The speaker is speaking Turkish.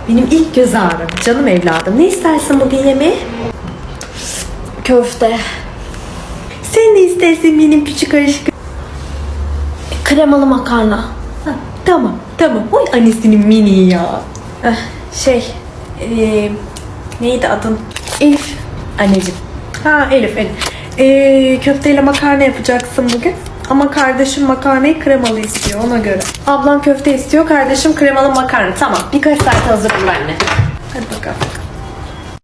Benim ilk göz ağrım. Canım evladım. Ne istersin bugün yemeğe? Köfte. Sen ne istersin benim küçük aşkım? Kremalı makarna. Ha, tamam. Oy annesinin mini ya. Neydi adın? Elif. Anneciğim. Ha Elif. Köfteyle makarna yapacaksın bugün. Ama kardeşim makarnayı kremalı istiyor ona göre. Ablam köfte istiyor, kardeşim kremalı makarna. Tamam. Birkaç saat hazırım anne. Hadi bakalım.